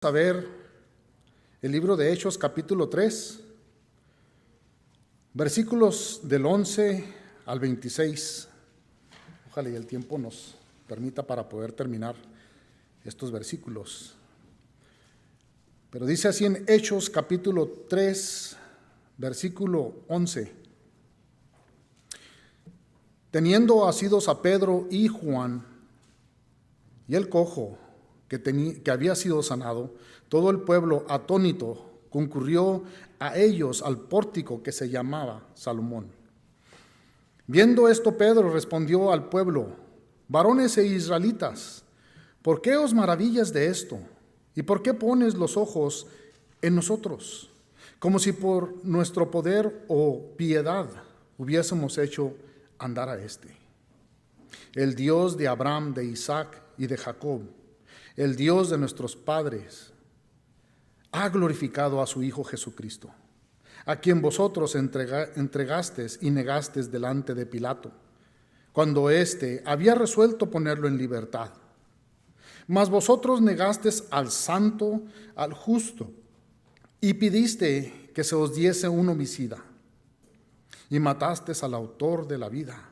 A ver el libro de Hechos, capítulo 3, versículos del 11 al 26. Ojalá y el tiempo nos permita para poder terminar estos versículos. Pero dice así en Hechos, capítulo 3, versículo 11. Teniendo asidos a Pedro y Juan y el cojo que había sido sanado, todo el pueblo atónito concurrió a ellos al pórtico que se llamaba Salomón. Viendo esto, Pedro respondió al pueblo: varones e israelitas, ¿por qué os maravillas de esto? ¿Y por qué pones los ojos en nosotros, como si por nuestro poder o piedad hubiésemos hecho andar a este? El Dios de Abraham, de Isaac y de Jacob, el Dios de nuestros padres, ha glorificado a su Hijo Jesucristo, a quien vosotros entregasteis y negasteis delante de Pilato, cuando éste había resuelto ponerlo en libertad. Mas vosotros negasteis al santo, al justo, y pidiste que se os diese un homicida, y matasteis al autor de la vida,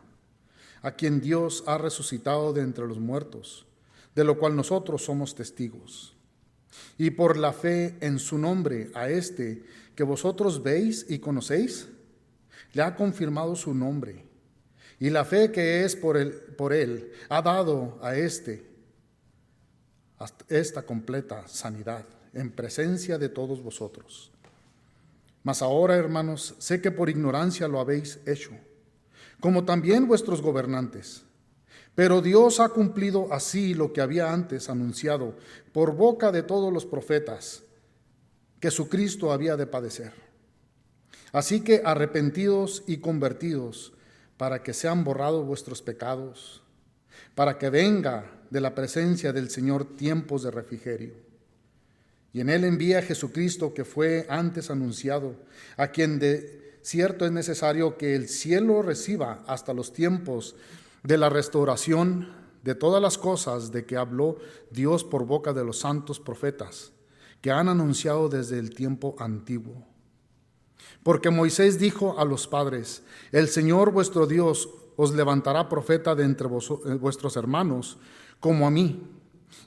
a quien Dios ha resucitado de entre los muertos, de lo cual nosotros somos testigos. Y por la fe en su nombre, a este que vosotros veis y conocéis, le ha confirmado su nombre. Y la fe que es por él ha dado a esta completa sanidad en presencia de todos vosotros. Mas ahora, hermanos, sé que por ignorancia lo habéis hecho, como también vuestros gobernantes. Pero Dios ha cumplido así lo que había antes anunciado por boca de todos los profetas, que su Cristo había de padecer. Así que arrepentidos y convertidos, para que sean borrados vuestros pecados, para que venga de la presencia del Señor tiempos de refrigerio. Y en él envía a Jesucristo, que fue antes anunciado, a quien de cierto es necesario que el cielo reciba hasta los tiempos de la restauración de todas las cosas de que habló Dios por boca de los santos profetas, que han anunciado desde el tiempo antiguo. Porque Moisés dijo a los padres: el Señor vuestro Dios os levantará profeta de entre vuestros hermanos, como a mí,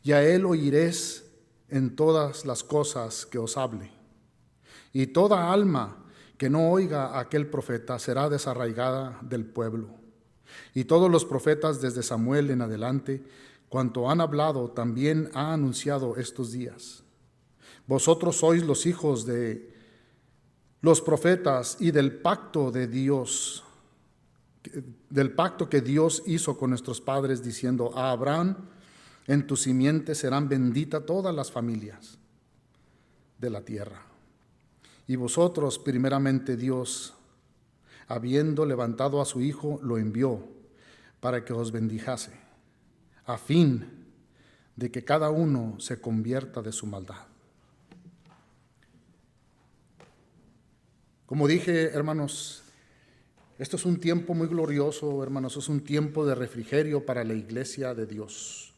y a él oiréis en todas las cosas que os hable. Y toda alma que no oiga a aquel profeta será desarraigada del pueblo. Y todos los profetas desde Samuel en adelante, cuanto han hablado, también ha anunciado estos días. Vosotros sois los hijos de los profetas y del pacto de Dios, del pacto que Dios hizo con nuestros padres, diciendo: a Abraham, en tu simiente serán benditas todas las familias de la tierra. Y vosotros, primeramente Dios, habiendo levantado a su Hijo, lo envió para que os bendijase, a fin de que cada uno se convierta de su maldad. Como dije, hermanos, esto es un tiempo muy glorioso, hermanos, es un tiempo de refrigerio para la iglesia de Dios.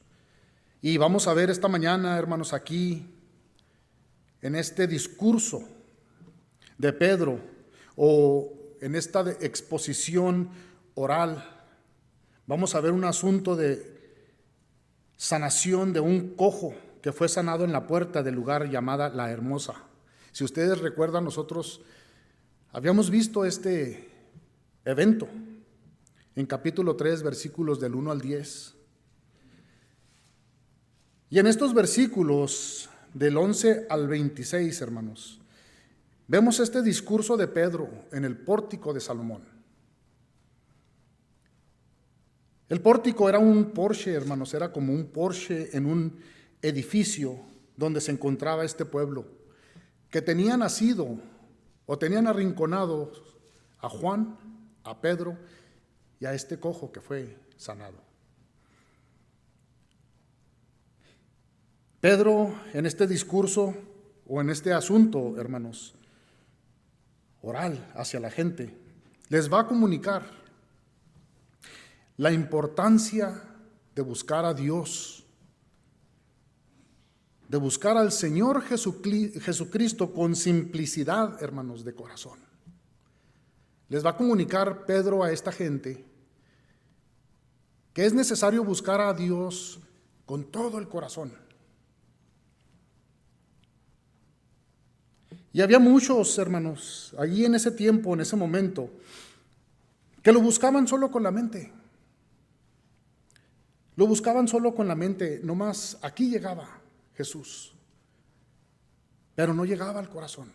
Y vamos a ver esta mañana, hermanos, aquí, en este discurso de Pedro, o en esta exposición oral, vamos a ver un asunto de sanación de un cojo que fue sanado en la puerta del lugar llamada La Hermosa. Si ustedes recuerdan, nosotros habíamos visto este evento en capítulo 3, versículos del 1 al 10. Y en estos versículos del 11 al 26, hermanos, vemos este discurso de Pedro en el pórtico de Salomón. El pórtico era un Porsche, hermanos, era como un Porsche en un edificio donde se encontraba este pueblo, que tenía nacido o tenían arrinconados a Juan, a Pedro y a este cojo que fue sanado. Pedro, en este discurso o en este asunto, hermanos, oral hacia la gente, les va a comunicar la importancia de buscar a Dios, de buscar al Señor Jesucristo con simplicidad, hermanos, de corazón. Les va a comunicar Pedro a esta gente que es necesario buscar a Dios con todo el corazón. Y había muchos, hermanos, allí en ese tiempo, en ese momento, que lo buscaban solo con la mente. Lo buscaban solo con la mente, nomás aquí llegaba Jesús, pero no llegaba al corazón.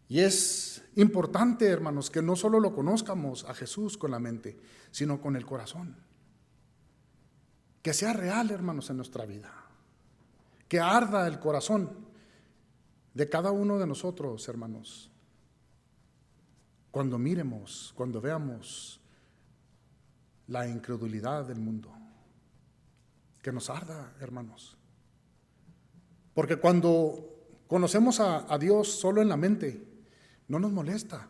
Y es importante, hermanos, que no solo lo conozcamos a Jesús con la mente, sino con el corazón. Que sea real, hermanos, en nuestra vida. Que arda el corazón de cada uno de nosotros, hermanos. Cuando miremos, cuando veamos la incredulidad del mundo. Que nos arda, hermanos. Porque cuando conocemos a Dios solo en la mente, no nos molesta.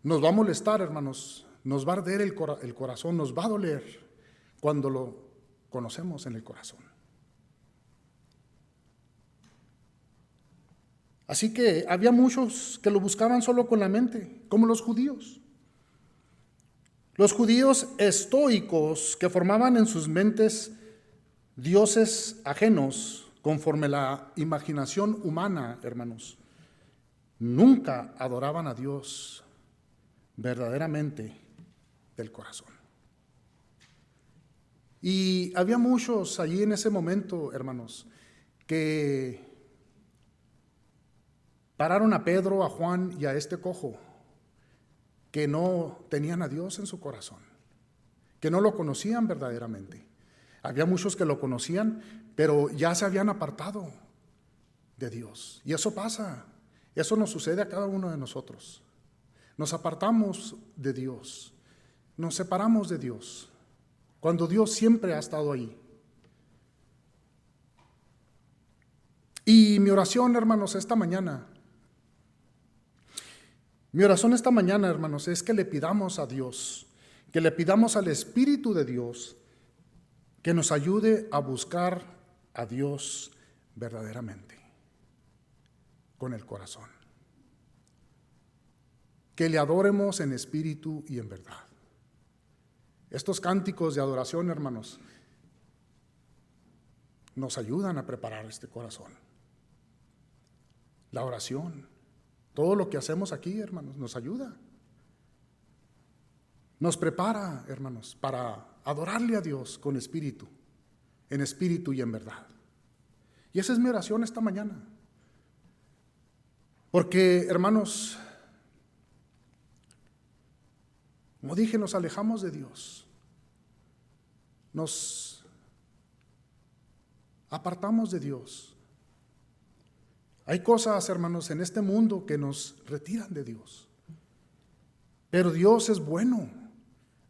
Nos va a molestar, hermanos. Nos va a arder el corazón, nos va a doler cuando lo conocemos en el corazón. Así que había muchos que lo buscaban solo con la mente, como los judíos. Los judíos estoicos que formaban en sus mentes dioses ajenos conforme la imaginación humana, hermanos, nunca adoraban a Dios verdaderamente del corazón. Y había muchos allí en ese momento, hermanos, que pararon a Pedro, a Juan y a este cojo, que no tenían a Dios en su corazón, que no lo conocían verdaderamente. Había muchos que lo conocían, pero ya se habían apartado de Dios. Y eso pasa, eso nos sucede a cada uno de nosotros. Nos apartamos de Dios, nos separamos de Dios, cuando Dios siempre ha estado ahí. Y mi oración, hermanos, esta mañana, hermanos, es que le pidamos a Dios, que le pidamos al Espíritu de Dios, que nos ayude a buscar a Dios verdaderamente, con el corazón. Que le adoremos en espíritu y en verdad. Estos cánticos de adoración, hermanos, nos ayudan a preparar este corazón. La oración, todo lo que hacemos aquí, hermanos, nos ayuda. Nos prepara, hermanos, para adorarle a Dios con espíritu, en espíritu y en verdad. Y esa es mi oración esta mañana. Porque, hermanos, como dije, nos alejamos de Dios. Nos apartamos de Dios. Hay cosas, hermanos, en este mundo que nos retiran de Dios. Pero Dios es bueno.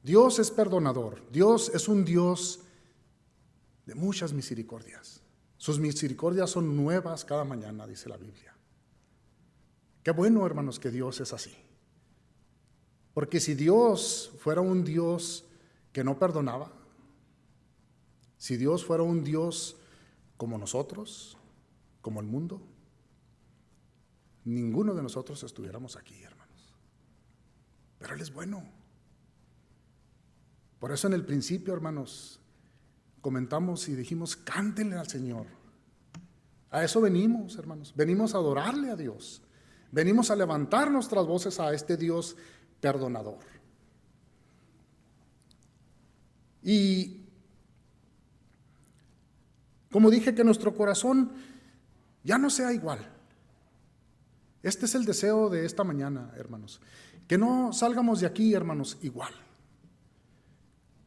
Dios es perdonador. Dios es un Dios de muchas misericordias. Sus misericordias son nuevas cada mañana, dice la Biblia. Qué bueno, hermanos, que Dios es así. Porque si Dios fuera un Dios que no perdonaba, si Dios fuera un Dios como nosotros, como el mundo, ninguno de nosotros estuviéramos aquí, hermanos. Pero Él es bueno. Por eso en el principio, hermanos, comentamos y dijimos, cántenle al Señor. A eso venimos, hermanos. Venimos a adorarle a Dios. Venimos a levantar nuestras voces a este Dios perdonador. Y como dije, que nuestro corazón ya no sea igual. Este es el deseo de esta mañana, hermanos. Que no salgamos de aquí, hermanos, igual.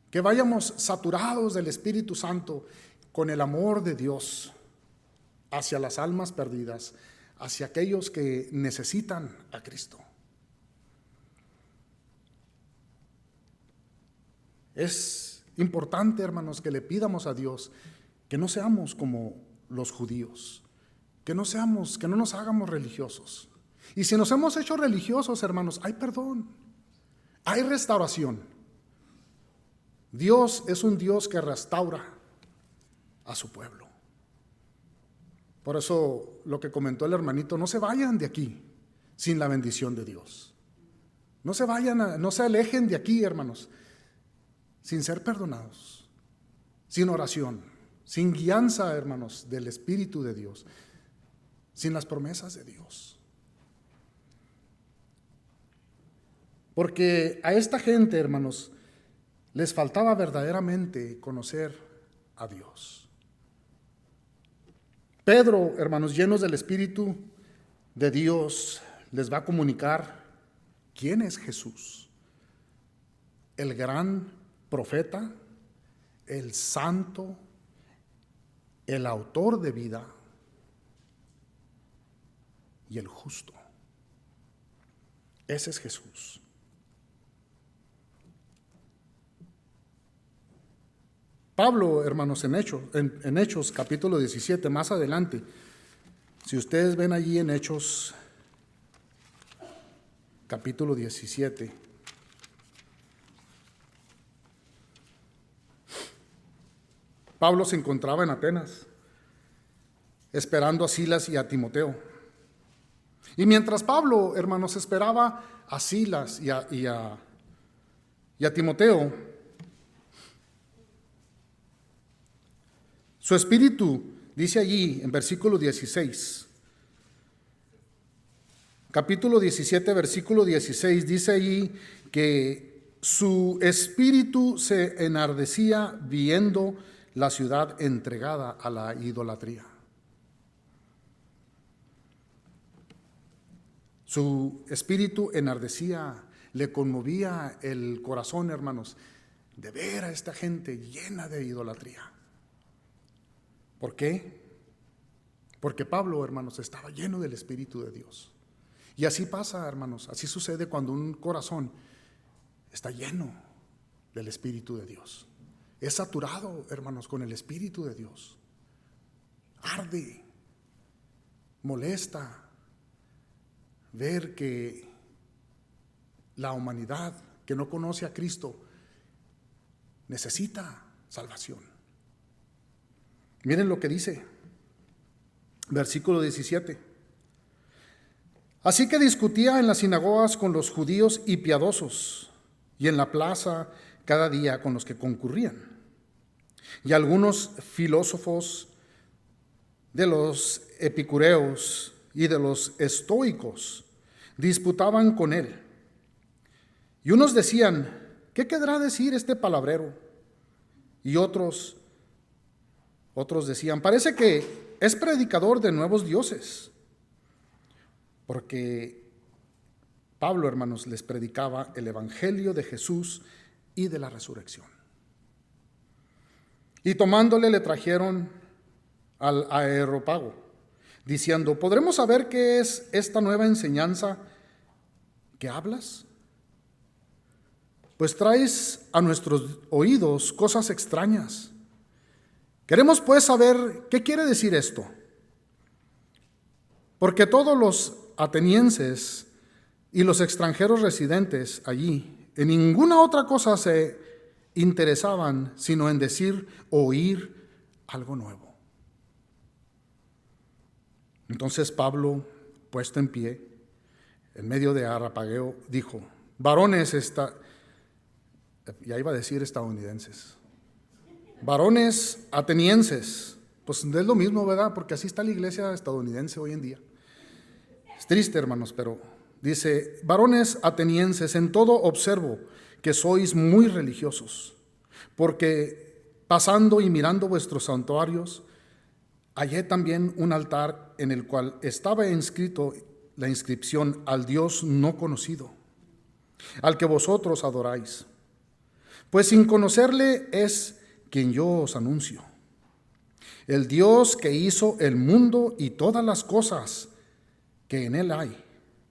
Que vayamos saturados del Espíritu Santo con el amor de Dios hacia las almas perdidas, hacia aquellos que necesitan a Cristo. Es importante, hermanos, que le pidamos a Dios que no seamos como los judíos, que no nos hagamos religiosos. Y si nos hemos hecho religiosos, hermanos, hay perdón, hay restauración. Dios es un Dios que restaura, a su pueblo. Por eso lo que comentó el hermanito, no se vayan de aquí sin la bendición de Dios. No se vayan, no se alejen de aquí, hermanos, sin ser perdonados, sin oración, sin guianza, hermanos, del Espíritu de Dios, sin las promesas de Dios. Porque a esta gente, hermanos, les faltaba verdaderamente conocer a Dios. Pedro, hermanos, llenos del Espíritu de Dios, les va a comunicar quién es Jesús, el gran profeta, el santo, el autor de vida y el justo. Ese es Jesús. Pablo, hermanos, en Hechos capítulo 17, más adelante, si ustedes ven allí en Hechos capítulo 17, Pablo se encontraba en Atenas, esperando a Silas y a Timoteo. Y mientras Pablo, hermanos, esperaba a Silas y a Timoteo, su espíritu, dice allí en versículo 16, capítulo 17, versículo 16, dice allí que su espíritu se enardecía viendo la ciudad entregada a la idolatría. Su espíritu enardecía, le conmovía el corazón, hermanos, de ver a esta gente llena de idolatría. ¿Por qué? Porque Pablo, hermanos, estaba lleno del Espíritu de Dios. Y así pasa, hermanos, así sucede cuando un corazón está lleno del Espíritu de Dios. Es saturado, hermanos, con el Espíritu de Dios. Arde, molesta ver que la humanidad que no conoce a Cristo necesita salvación. Miren lo que dice, versículo 17. Así que discutía en las sinagogas con los judíos y piadosos, y en la plaza cada día con los que concurrían. Y algunos filósofos de los epicureos y de los estoicos disputaban con él. Y unos decían, ¿qué querrá decir este palabrero? Y otros decían, parece que es predicador de nuevos dioses. Porque Pablo, hermanos, les predicaba el evangelio de Jesús y de la resurrección. Y tomándole le trajeron al Areópago, diciendo, ¿podremos saber qué es esta nueva enseñanza que hablas? Pues traes a nuestros oídos cosas extrañas. Queremos pues saber qué quiere decir esto. Porque todos los atenienses y los extranjeros residentes allí en ninguna otra cosa se interesaban sino en decir o oír algo nuevo. Entonces Pablo, puesto en pie, en medio de Areópago, dijo, varones, ya iba a decir estadounidenses, varones atenienses, pues es lo mismo, ¿verdad? Porque así está la iglesia estadounidense hoy en día. Es triste, hermanos, pero dice, varones atenienses, en todo observo que sois muy religiosos, porque pasando y mirando vuestros santuarios, hallé también un altar en el cual estaba inscrito la inscripción al Dios no conocido, al que vosotros adoráis. Pues sin conocerle es quien yo os anuncio. El Dios que hizo el mundo y todas las cosas que en él hay,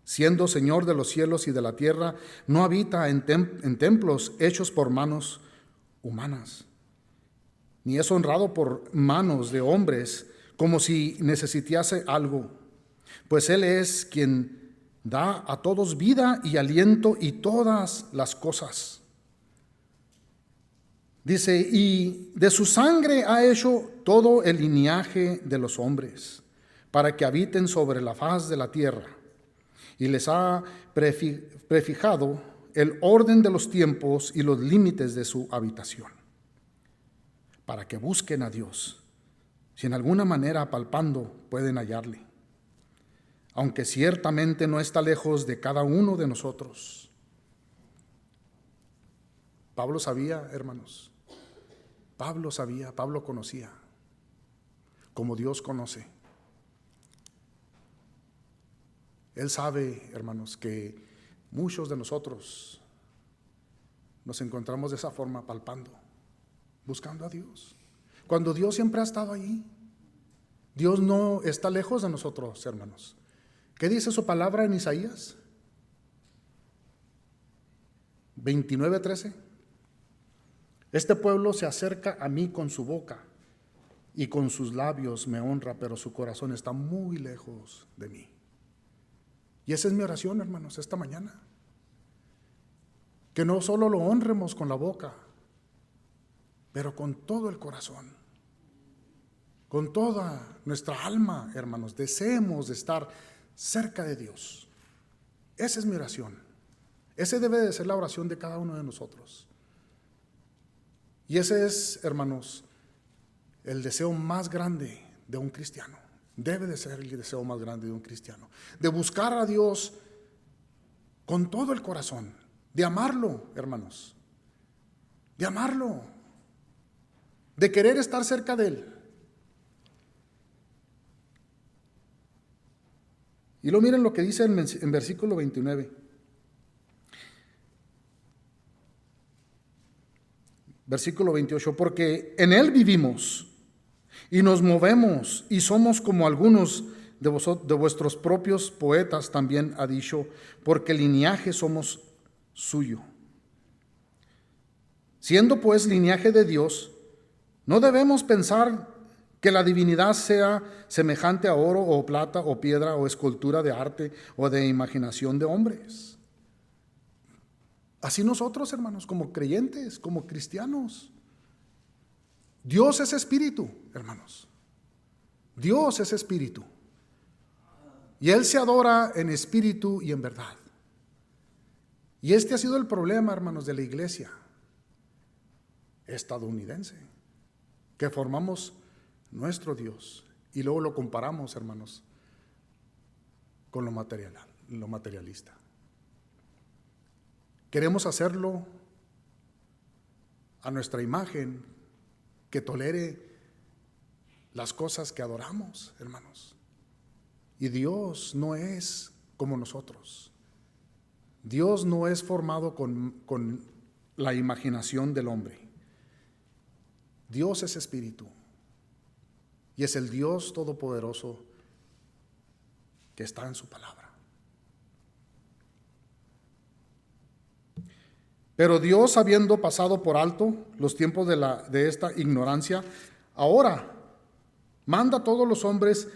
siendo Señor de los cielos y de la tierra, no habita en templos hechos por manos humanas, ni es honrado por manos de hombres como si necesitase algo, pues Él es quien da a todos vida y aliento y todas las cosas. Dice, y de su sangre ha hecho todo el linaje de los hombres, para que habiten sobre la faz de la tierra, y les ha prefijado el orden de los tiempos y los límites de su habitación, para que busquen a Dios, si en alguna manera palpando pueden hallarle, aunque ciertamente no está lejos de cada uno de nosotros. Pablo sabía, hermanos, Pablo conocía, como Dios conoce. Él sabe, hermanos, que muchos de nosotros nos encontramos de esa forma, palpando, buscando a Dios, cuando Dios siempre ha estado allí. Dios no está lejos de nosotros, hermanos. ¿Qué dice su palabra en Isaías 29:13? Este pueblo se acerca a mí con su boca y con sus labios me honra, pero su corazón está muy lejos de mí. Y esa es mi oración, hermanos, esta mañana. Que no solo lo honremos con la boca, pero con todo el corazón, con toda nuestra alma, hermanos, deseemos de estar cerca de Dios. Esa es mi oración. Esa debe de ser la oración de cada uno de nosotros. Y ese es, hermanos, el deseo más grande de un cristiano. Debe de ser el deseo más grande de un cristiano. De buscar a Dios con todo el corazón. De amarlo, hermanos. De amarlo. De querer estar cerca de Él. Y luego miren lo que dice en versículo 29. Versículo 28, porque en Él vivimos y nos movemos y somos como algunos de vuestros propios poetas también ha dicho, porque linaje somos suyo. Siendo pues linaje de Dios, no debemos pensar que la divinidad sea semejante a oro o plata o piedra o escultura de arte o de imaginación de hombres. Así nosotros, hermanos, como creyentes, como cristianos. Dios es espíritu, hermanos. Dios es espíritu. Y Él se adora en espíritu y en verdad. Y este ha sido el problema, hermanos, de la iglesia estadounidense, que formamos nuestro Dios y luego lo comparamos, hermanos, con lo materialista. Queremos hacerlo a nuestra imagen, que tolere las cosas que adoramos, hermanos. Y Dios no es como nosotros. Dios no es formado con la imaginación del hombre. Dios es espíritu. Y es el Dios todopoderoso que está en su palabra. Pero Dios, habiendo pasado por alto los tiempos de esta ignorancia, ahora manda a todos los hombres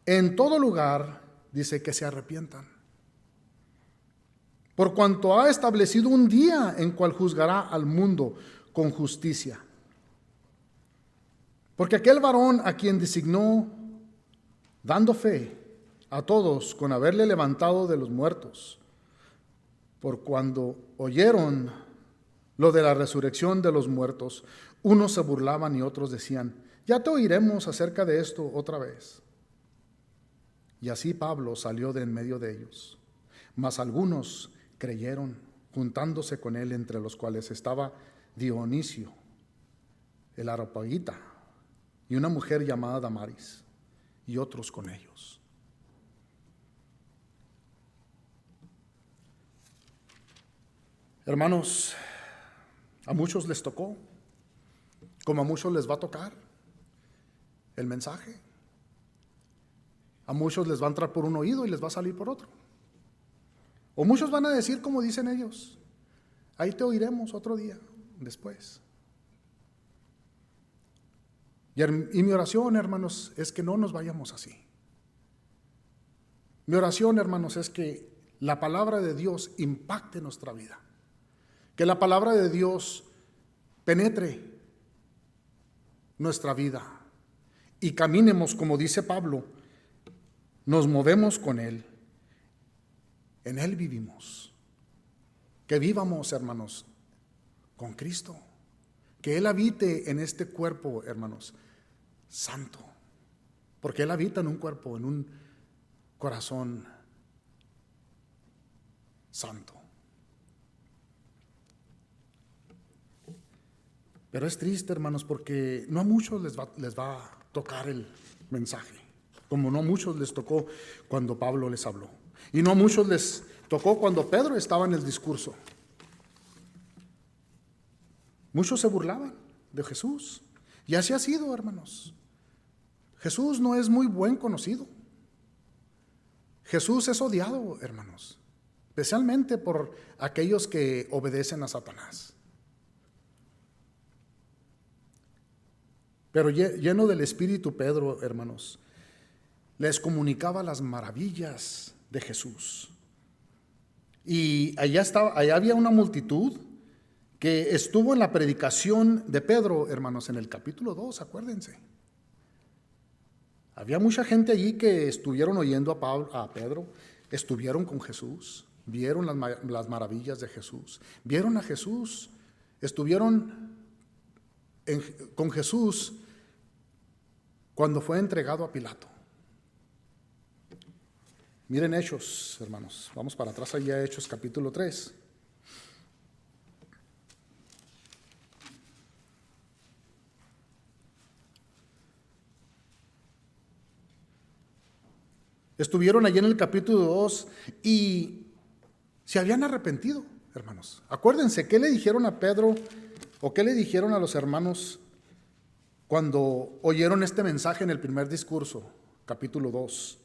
en todo lugar, dice, que se arrepientan. Por cuanto ha establecido un día en cual juzgará al mundo con justicia. Porque aquel varón a quien designó, dando fe a todos con haberle levantado de los muertos, por cuando oyeron lo de la resurrección de los muertos, unos se burlaban y otros decían, ya te oiremos acerca de esto otra vez. Y así Pablo salió de en medio de ellos. Mas algunos creyeron, juntándose con él, entre los cuales estaba Dionisio, el Areopagita, y una mujer llamada Damaris, y otros con ellos. Hermanos, a muchos les tocó, como a muchos les va a tocar el mensaje. A muchos les va a entrar por un oído y les va a salir por otro. O muchos van a decir como dicen ellos, ahí te oiremos otro día después. Y mi oración, hermanos, es que no nos vayamos así. Mi oración, hermanos, es que la palabra de Dios impacte nuestra vida. Que la palabra de Dios penetre nuestra vida y caminemos, como dice Pablo, nos movemos con Él, en Él vivimos. Que vivamos, hermanos, con Cristo, que Él habite en este cuerpo, hermanos, santo, porque Él habita en un cuerpo, en un corazón santo. Pero es triste, hermanos, porque no a muchos les va a tocar el mensaje, como no a muchos les tocó cuando Pablo les habló, y no a muchos les tocó cuando Pedro estaba en el discurso. Muchos se burlaban de Jesús, y así ha sido, hermanos. Jesús no es muy buen conocido. Jesús es odiado, hermanos, especialmente por aquellos que obedecen a Satanás. Pero lleno del Espíritu, Pedro, hermanos, les comunicaba las maravillas de Jesús. Y allá había una multitud que estuvo en la predicación de Pedro, hermanos, en el capítulo 2, acuérdense. Había mucha gente allí que estuvieron oyendo a Pedro, estuvieron con Jesús, vieron las maravillas de Jesús, vieron a Jesús, estuvieron con Jesús cuando fue entregado a Pilato. Miren Hechos, hermanos, vamos para atrás allá a Hechos capítulo 3. Estuvieron allí en el capítulo 2 y se habían arrepentido, hermanos. Acuérdense, ¿qué le dijeron a Pedro o qué le dijeron a los hermanos cuando oyeron este mensaje en el primer discurso, capítulo 2?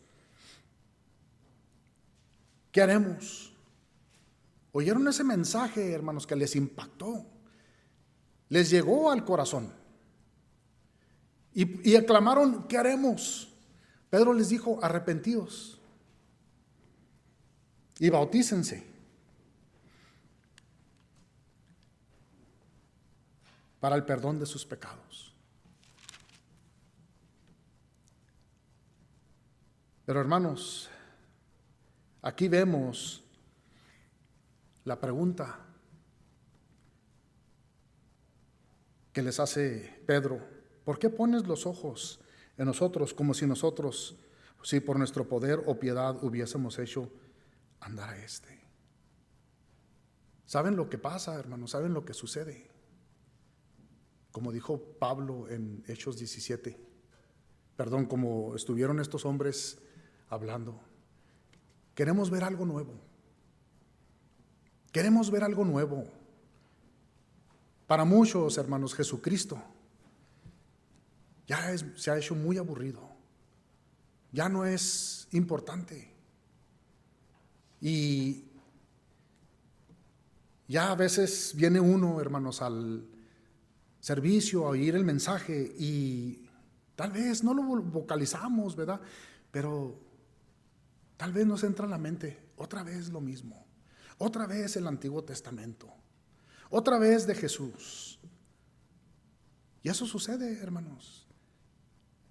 ¿Qué haremos? Oyeron ese mensaje, hermanos, que les impactó, les llegó al corazón y aclamaron, ¿qué haremos? Pedro les dijo, arrepentíos y bautícense para el perdón de sus pecados. Pero hermanos, aquí vemos la pregunta que les hace Pedro: ¿por qué pones los ojos en nosotros como si nosotros, si por nuestro poder o piedad hubiésemos hecho andar a este? ¿Saben lo que pasa, hermanos? ¿Saben lo que sucede? Como dijo Pablo en Hechos 17, como estuvieron estos hombres hablando, queremos ver algo nuevo. Queremos ver algo nuevo. Para muchos, hermanos, Jesucristo se ha hecho muy aburrido. Ya no es importante. Y ya a veces viene uno, hermanos, al servicio a oír el mensaje y tal vez no lo vocalizamos, ¿verdad? Pero tal vez nos entra en la mente otra vez lo mismo. Otra vez el Antiguo Testamento. Otra vez de Jesús. Y eso sucede, hermanos.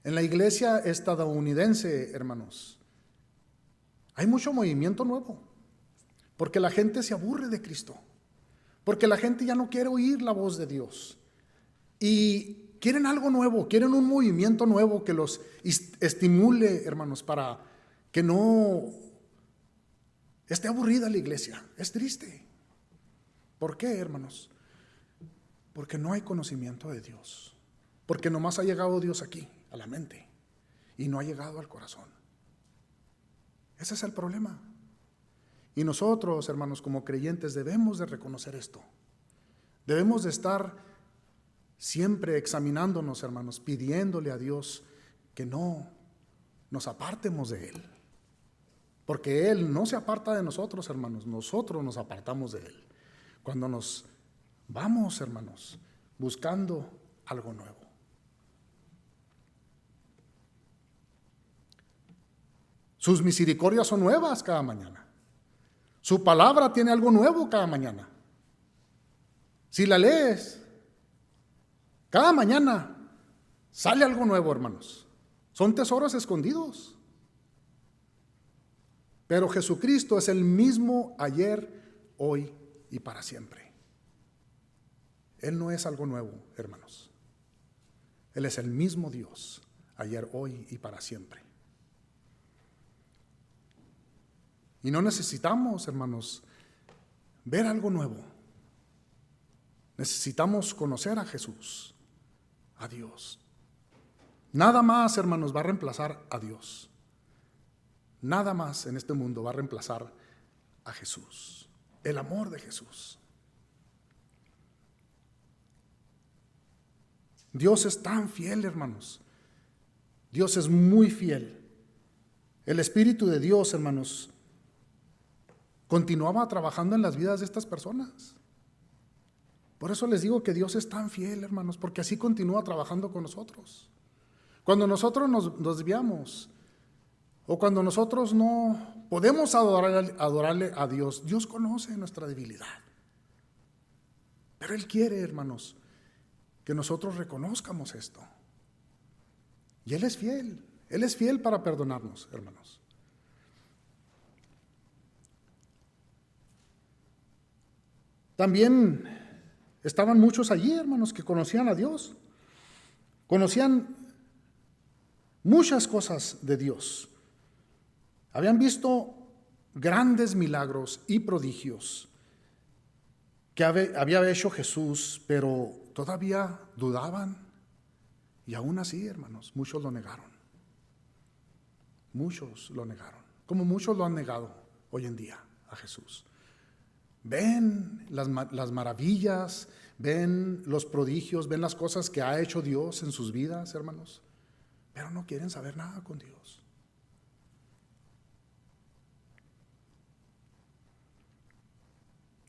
En la iglesia estadounidense, hermanos, hay mucho movimiento nuevo, porque la gente se aburre de Cristo, porque la gente ya no quiere oír la voz de Dios y quieren algo nuevo, quieren un movimiento nuevo que los estimule, hermanos, para que no esté aburrida la iglesia. Es triste. ¿Por qué, hermanos? Porque no hay conocimiento de Dios, porque nomás ha llegado Dios aquí a la mente y no ha llegado al corazón. Ese es el problema. Y nosotros, hermanos, como creyentes debemos de reconocer esto. Debemos de estar siempre examinándonos, hermanos, pidiéndole a Dios que no nos apartemos de Él, porque Él no se aparta de nosotros, hermanos, nosotros nos apartamos de Él cuando nos vamos, hermanos, buscando algo nuevo. Sus misericordias son nuevas cada mañana. Su palabra tiene algo nuevo cada mañana. Si la lees, Cada mañana sale algo nuevo, hermanos. Son tesoros escondidos. Pero Jesucristo es el mismo ayer, hoy y para siempre. Él no es algo nuevo, hermanos. Él es el mismo Dios, ayer, hoy y para siempre. Y no necesitamos, hermanos, ver algo nuevo. Necesitamos conocer a Jesús, a Dios. Nada más, hermanos, va a reemplazar a Dios. Nada más en este mundo va a reemplazar a Jesús, el amor de Jesús. Dios es tan fiel, hermanos. Dios es muy fiel. El Espíritu de Dios, hermanos, continuaba trabajando en las vidas de estas personas. Por eso les digo que Dios es tan fiel, hermanos, porque así continúa trabajando con nosotros. Cuando nosotros nos desviamos, o cuando nosotros no podemos adorarle a Dios, Dios conoce nuestra debilidad. Pero Él quiere, hermanos, que nosotros reconozcamos esto. Y Él es fiel para perdonarnos, hermanos. También estaban muchos allí, hermanos, que conocían a Dios. Conocían muchas cosas de Dios. Habían visto grandes milagros y prodigios que había hecho Jesús, pero todavía dudaban. Y aún así, hermanos, muchos lo negaron. Muchos lo negaron, como muchos lo han negado hoy en día a Jesús. Ven las maravillas, ven los prodigios, ven las cosas que ha hecho Dios en sus vidas, hermanos, pero no quieren saber nada con Dios.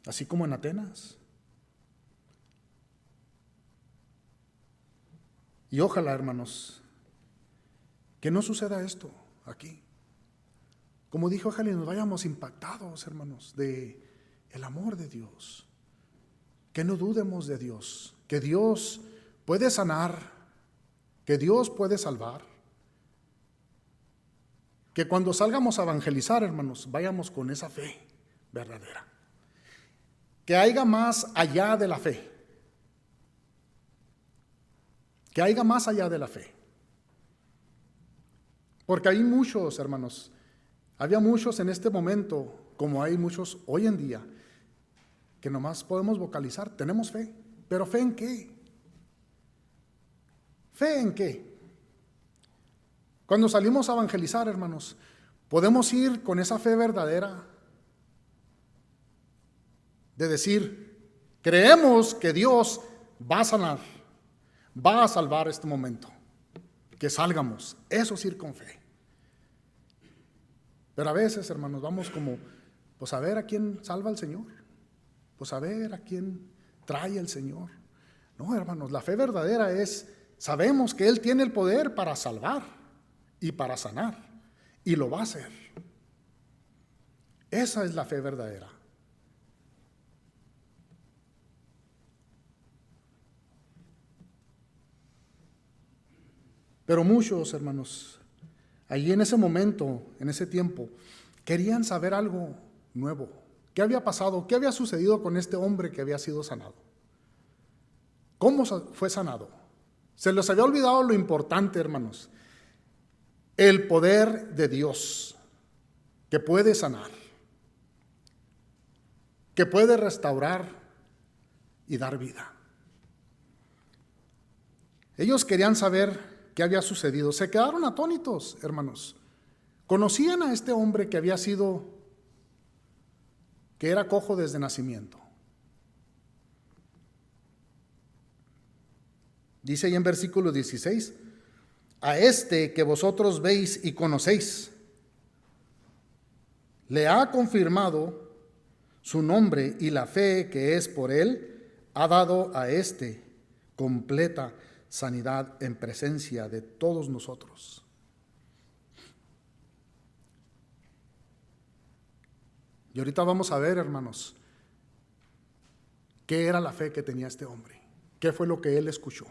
Así como en Atenas. Y ojalá, hermanos, que no suceda esto aquí. Como dijo, ojalá nos vayamos impactados, hermanos, de el amor de Dios. Que no dudemos de Dios, que Dios puede sanar, que Dios puede salvar. Que cuando salgamos a evangelizar, hermanos, vayamos con esa fe verdadera. Que haya más allá de la fe. Que haya más allá de la fe. Porque hay muchos, hermanos, había muchos en este momento, como hay muchos hoy en día, que nomás podemos vocalizar, tenemos fe, pero ¿fe en qué? ¿Fe en qué? Cuando salimos a evangelizar, hermanos, podemos ir con esa fe verdadera de decir, creemos que Dios va a sanar, va a salvar este momento, que salgamos, eso es ir con fe. Pero a veces, hermanos, vamos como, pues a ver a quién salva el Señor, pues a ver a quién trae el Señor. No, hermanos, la fe verdadera es, sabemos que Él tiene el poder para salvar y para sanar, y lo va a hacer. Esa es la fe verdadera. Pero muchos, hermanos, allí en ese momento, en ese tiempo, querían saber algo nuevo. ¿Qué había pasado? ¿Qué había sucedido con este hombre que había sido sanado? ¿Cómo fue sanado? Se les había olvidado lo importante, hermanos. El poder de Dios que puede sanar, que puede restaurar y dar vida. Ellos querían saber qué había sucedido. Se quedaron atónitos, hermanos. Conocían a este hombre que era cojo desde nacimiento. Dice ahí en versículo 16, a este que vosotros veis y conocéis, le ha confirmado su nombre, y la fe que es por él ha dado a este completa sanidad en presencia de todos nosotros. Y ahorita vamos a ver, hermanos, qué era la fe que tenía este hombre, qué fue lo que él escuchó.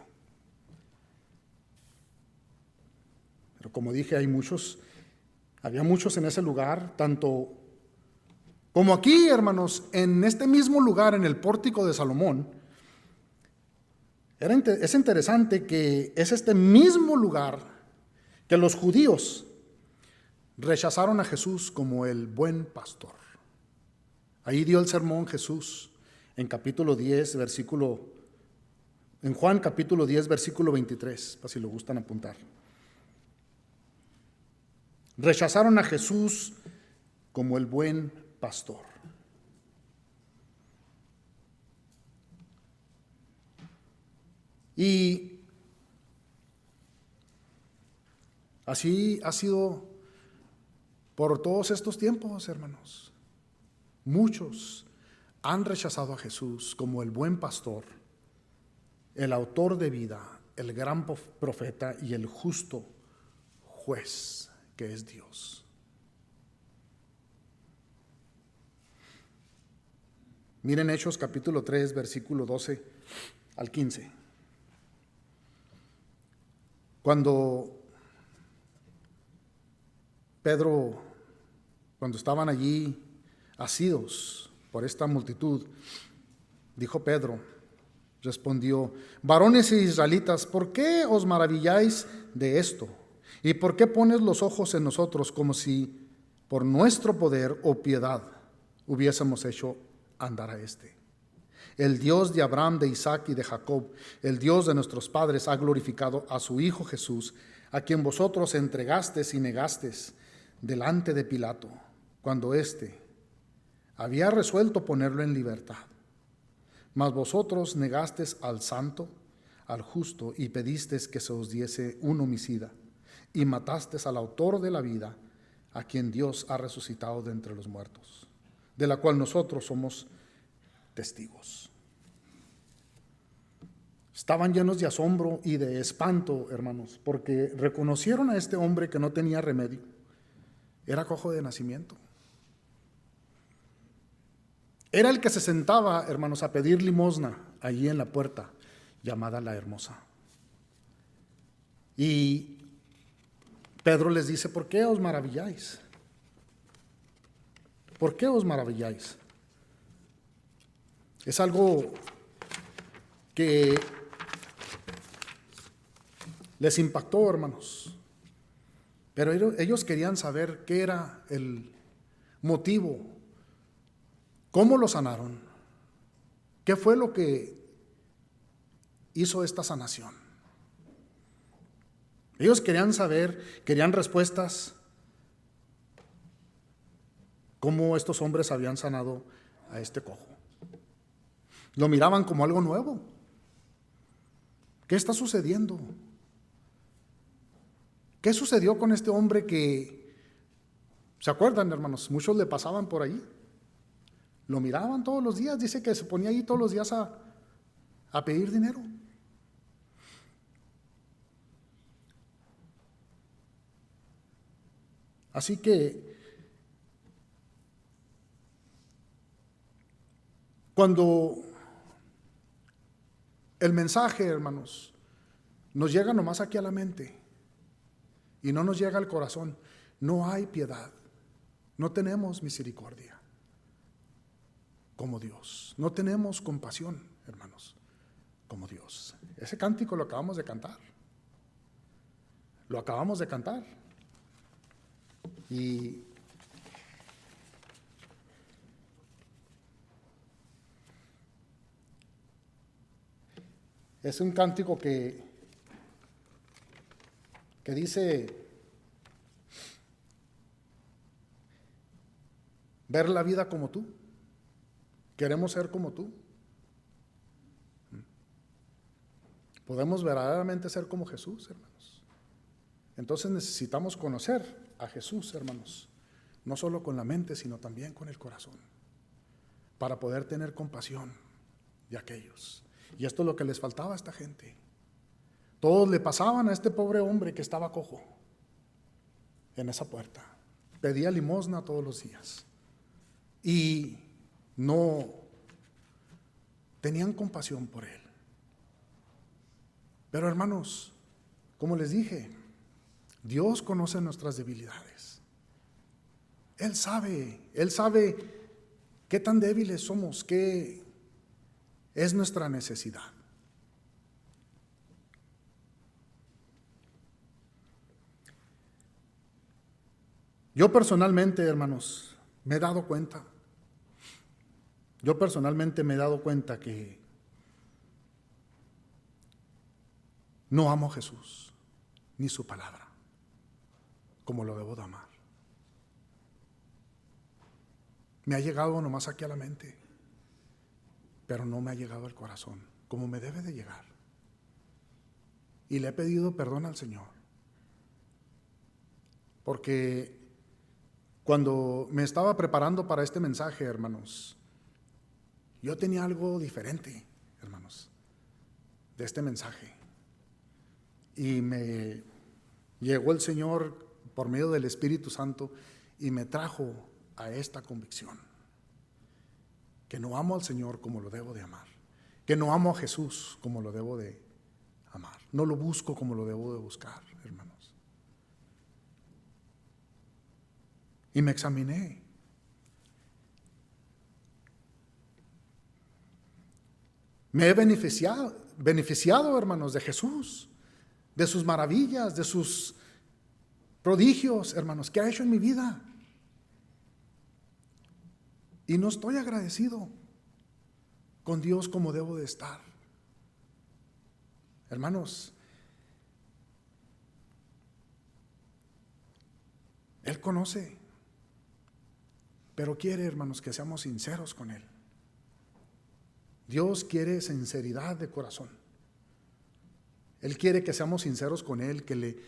Pero como dije, había muchos en ese lugar, tanto como aquí, hermanos, en este mismo lugar, en el pórtico de Salomón. Es interesante que es este mismo lugar que los judíos rechazaron a Jesús como el buen pastor. Ahí dio el sermón Jesús en Juan capítulo 10, versículo 23, para si lo gustan apuntar. Rechazaron a Jesús como el buen pastor. Y así ha sido por todos estos tiempos, hermanos. Muchos han rechazado a Jesús como el buen pastor, el autor de vida, el gran profeta y el justo juez que es Dios. Miren Hechos capítulo 3, versículo 12 al 15. Cuando estaban allí asidos por esta multitud, dijo Pedro, respondió: varones israelitas, ¿por qué os maravilláis de esto? ¿Y por qué pones los ojos en nosotros como si por nuestro poder o piedad hubiésemos hecho andar a este? El Dios de Abraham, de Isaac y de Jacob, el Dios de nuestros padres, ha glorificado a su Hijo Jesús, a quien vosotros entregasteis y negasteis delante de Pilato, cuando éste había resuelto ponerlo en libertad. Mas vosotros negasteis al santo, al justo, y pedisteis que se os diese un homicida, y matasteis al autor de la vida, a quien Dios ha resucitado de entre los muertos, de la cual nosotros somos testigos. Estaban llenos de asombro y de espanto, hermanos, porque reconocieron a este hombre que no tenía remedio. Era cojo de nacimiento. Era el que se sentaba, hermanos, a pedir limosna allí en la puerta llamada La Hermosa. Y Pedro les dice: ¿por qué os maravilláis? ¿Por qué os maravilláis? Es algo que les impactó, hermanos. Pero ellos querían saber qué era el motivo, cómo lo sanaron, qué fue lo que hizo esta sanación. Ellos querían saber, querían respuestas, cómo estos hombres habían sanado a este cojo. Lo miraban como algo nuevo. ¿Qué está sucediendo? ¿Qué sucedió con este hombre que, se acuerdan, hermanos? Muchos le pasaban por ahí. Lo miraban todos los días. Dice que se ponía ahí todos los días a pedir dinero. Así que cuando el mensaje, hermanos, nos llega nomás aquí a la mente y no nos llega al corazón, no hay piedad, no tenemos misericordia como Dios, no tenemos compasión, hermanos, como Dios. Ese cántico lo acabamos de cantar, y es un cántico que dice: ver la vida como tú, queremos ser como tú. Podemos verdaderamente ser como Jesús, hermanos. Entonces necesitamos conocer a Jesús, hermanos, no solo con la mente, sino también con el corazón, para poder tener compasión de aquellos. Y esto es lo que les faltaba a esta gente. Todos le pasaban a este pobre hombre que estaba cojo en esa puerta. Pedía limosna todos los días y no tenían compasión por él. Pero, hermanos, como les dije, Dios conoce nuestras debilidades. Él sabe qué tan débiles somos, qué es nuestra necesidad. Yo personalmente, hermanos, me he dado cuenta. Yo personalmente me he dado cuenta que no amo a Jesús ni su palabra como lo debo de amar. Me ha llegado nomás aquí a la mente, pero no me ha llegado al corazón como me debe de llegar. Y le he pedido perdón al Señor, porque cuando me estaba preparando para este mensaje, hermanos, yo tenía algo diferente, hermanos, de este mensaje. Y me llegó el Señor por medio del Espíritu Santo y me trajo a esta convicción: que no amo al Señor como lo debo de amar, que no amo a Jesús como lo debo de amar, no lo busco como lo debo de buscar, hermanos. Y me examiné. Me he beneficiado, hermanos, de Jesús, de sus maravillas, de sus prodigios, hermanos, que ha hecho en mi vida. Y no estoy agradecido con Dios como debo de estar. Hermanos, Él conoce, pero quiere, hermanos, que seamos sinceros con Él. Dios quiere sinceridad de corazón. Él quiere que seamos sinceros con Él, que le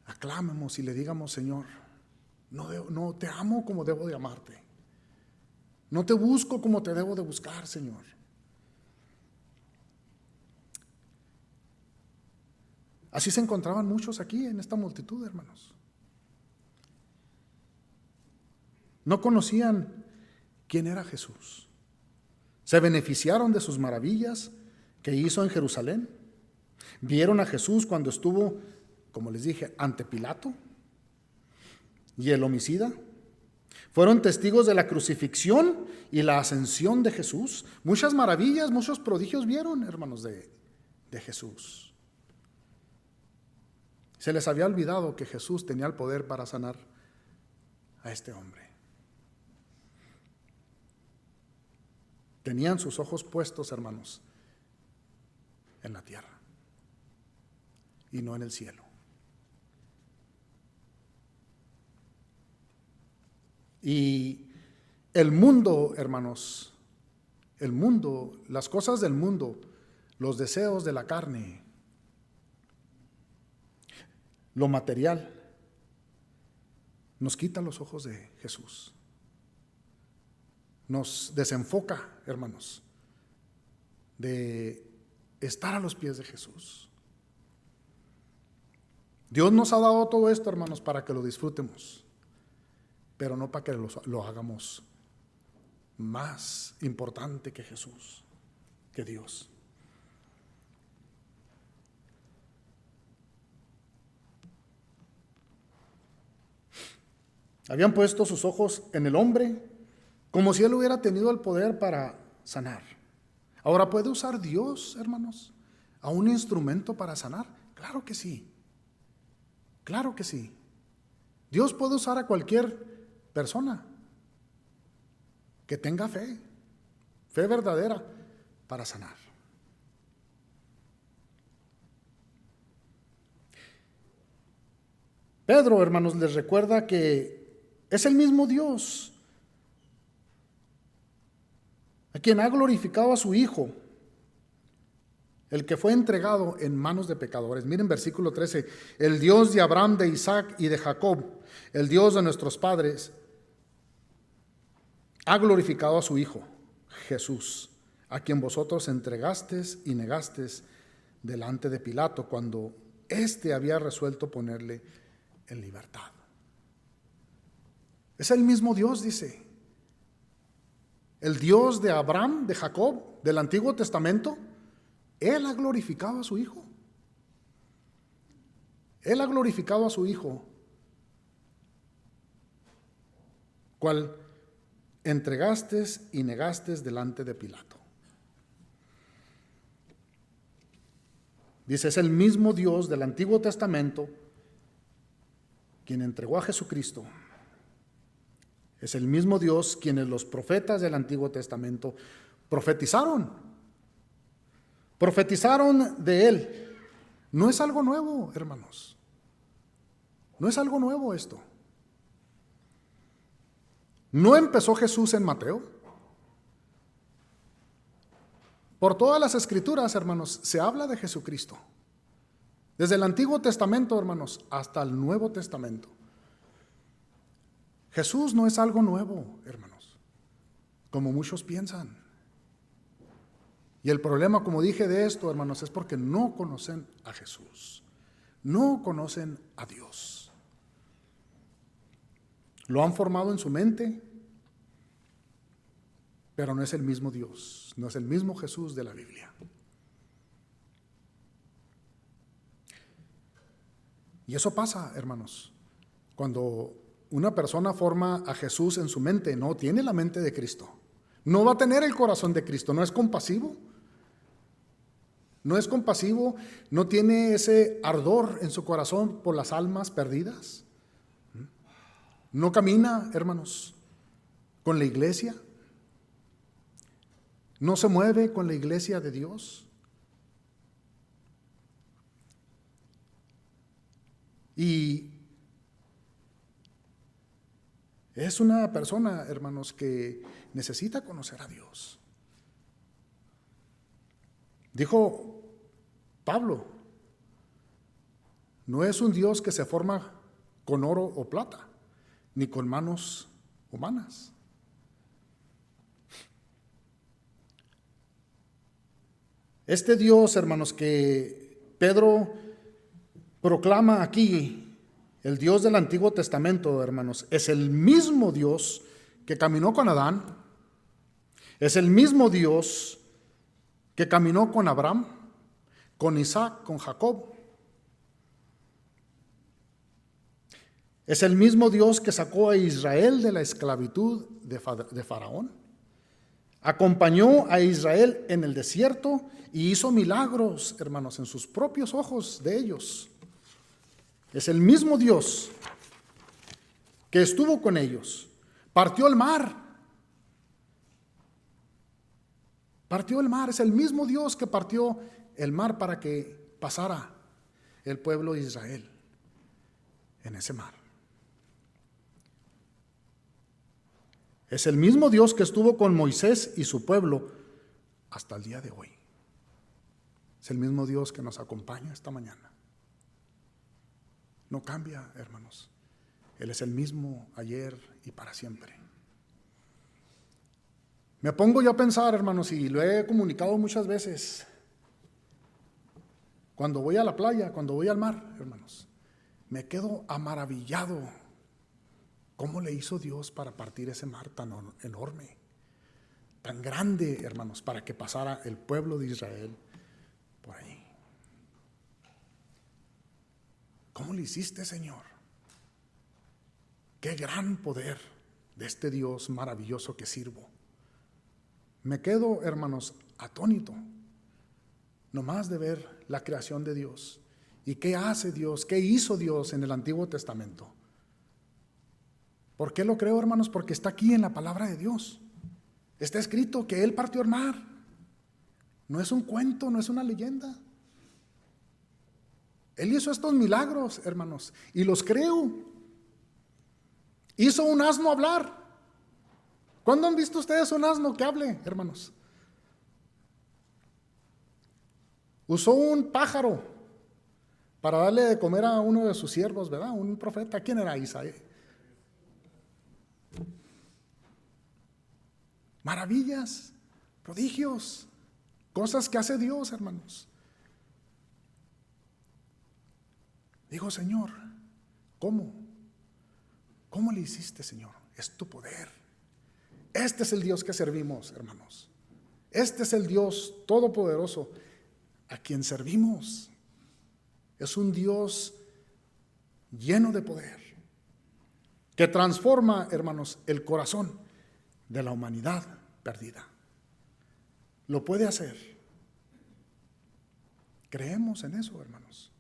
aclamemos y le digamos: Señor, no te amo como debo de amarte. No te busco como te debo de buscar, Señor. Así se encontraban muchos aquí en esta multitud, hermanos. No conocían quién era Jesús. Se beneficiaron de sus maravillas que hizo en Jerusalén. Vieron a Jesús cuando estuvo, como les dije, ante Pilato y el homicida. Fueron testigos de la crucifixión y la ascensión de Jesús. Muchas maravillas, muchos prodigios vieron, hermanos, de Jesús. Se les había olvidado que Jesús tenía el poder para sanar a este hombre. Tenían sus ojos puestos, hermanos, en la tierra y no en el cielo. Y el mundo, hermanos, el mundo, las cosas del mundo, los deseos de la carne, lo material, nos quita los ojos de Jesús. Nos desenfoca, hermanos, de estar a los pies de Jesús. Dios nos ha dado todo esto, hermanos, para que lo disfrutemos, pero no para que lo hagamos más importante que Jesús, que Dios. Habían puesto sus ojos en el hombre, como si él hubiera tenido el poder para sanar. Ahora, ¿puede usar Dios, hermanos, a un instrumento para sanar? Claro que sí. Claro que sí. Dios puede usar a cualquier persona que tenga fe verdadera para sanar. Pedro, hermanos, les recuerda que es el mismo Dios a quien ha glorificado a su Hijo, el que fue entregado en manos de pecadores. Miren versículo 13, el Dios de Abraham, de Isaac y de Jacob, el Dios de nuestros padres, ha glorificado a su Hijo, Jesús, a quien vosotros entregasteis y negasteis delante de Pilato, cuando éste había resuelto ponerle en libertad. Es el mismo Dios, dice. El Dios de Abraham, de Jacob, del Antiguo Testamento, Él ha glorificado a su Hijo. Él ha glorificado a su Hijo, cual entregaste y negaste delante de Pilato. Dice, es el mismo Dios del Antiguo Testamento quien entregó a Jesucristo. Es el mismo Dios quienes los profetas del Antiguo Testamento profetizaron. Profetizaron de Él. No es algo nuevo, hermanos. No es algo nuevo esto. ¿No empezó Jesús en Mateo? Por todas las escrituras, hermanos, se habla de Jesucristo. Desde el Antiguo Testamento, hermanos, hasta el Nuevo Testamento. Jesús no es algo nuevo, hermanos, como muchos piensan. Y el problema, como dije de esto, hermanos, es porque no conocen a Jesús. No conocen a Dios. Lo han formado en su mente, pero no es el mismo Dios, no es el mismo Jesús de la Biblia. Y eso pasa, hermanos, cuando una persona forma a Jesús en su mente, no tiene la mente de Cristo, no va a tener el corazón de Cristo, no es compasivo, no tiene ese ardor en su corazón por las almas perdidas, no camina, hermanos, con la iglesia, no se mueve con la iglesia de Dios. Y es una persona, hermanos, que necesita conocer a Dios. Dijo Pablo, no es un Dios que se forma con oro o plata, ni con manos humanas. Este Dios, hermanos, que Pedro proclama aquí, el Dios del Antiguo Testamento, hermanos, es el mismo Dios que caminó con Adán, es el mismo Dios que caminó con Abraham, con Isaac, con Jacob. Es el mismo Dios que sacó a Israel de la esclavitud de Faraón. Acompañó a Israel en el desierto y hizo milagros, hermanos, en sus propios ojos de ellos. Es el mismo Dios que estuvo con ellos. Partió el mar. Partió el mar. Es el mismo Dios que partió el mar para que pasara el pueblo de Israel en ese mar. Es el mismo Dios que estuvo con Moisés y su pueblo hasta el día de hoy. Es el mismo Dios que nos acompaña esta mañana. No cambia, hermanos. Él es el mismo ayer y para siempre. Me pongo yo a pensar, hermanos, y lo he comunicado muchas veces. Cuando voy a la playa, cuando voy al mar, hermanos, me quedo maravillado. ¿Cómo le hizo Dios para partir ese mar tan enorme, tan grande, hermanos, para que pasara el pueblo de Israel por ahí? ¿Cómo le hiciste, Señor? Qué gran poder de este Dios maravilloso que sirvo. Me quedo, hermanos, atónito, nomás de ver la creación de Dios. ¿Y qué hace Dios? ¿Qué hizo Dios en el Antiguo Testamento? ¿Por qué lo creo, hermanos? Porque está aquí en la palabra de Dios. Está escrito que Él partió el mar. No es un cuento, no es una leyenda. Él hizo estos milagros, hermanos, y los creo. Hizo un asno hablar. ¿Cuándo han visto ustedes un asno que hable, hermanos? Usó un pájaro para darle de comer a uno de sus siervos, ¿verdad? Un profeta. ¿Quién era Isaías? Maravillas, prodigios, cosas que hace Dios, hermanos. Digo, Señor, ¿cómo? ¿Cómo le hiciste, Señor? Es tu poder. Este es el Dios que servimos, hermanos. Este es el Dios todopoderoso a quien servimos. Es un Dios lleno de poder, que transforma, hermanos, el corazón de la humanidad perdida. Lo puede hacer. Creemos en eso, hermanos.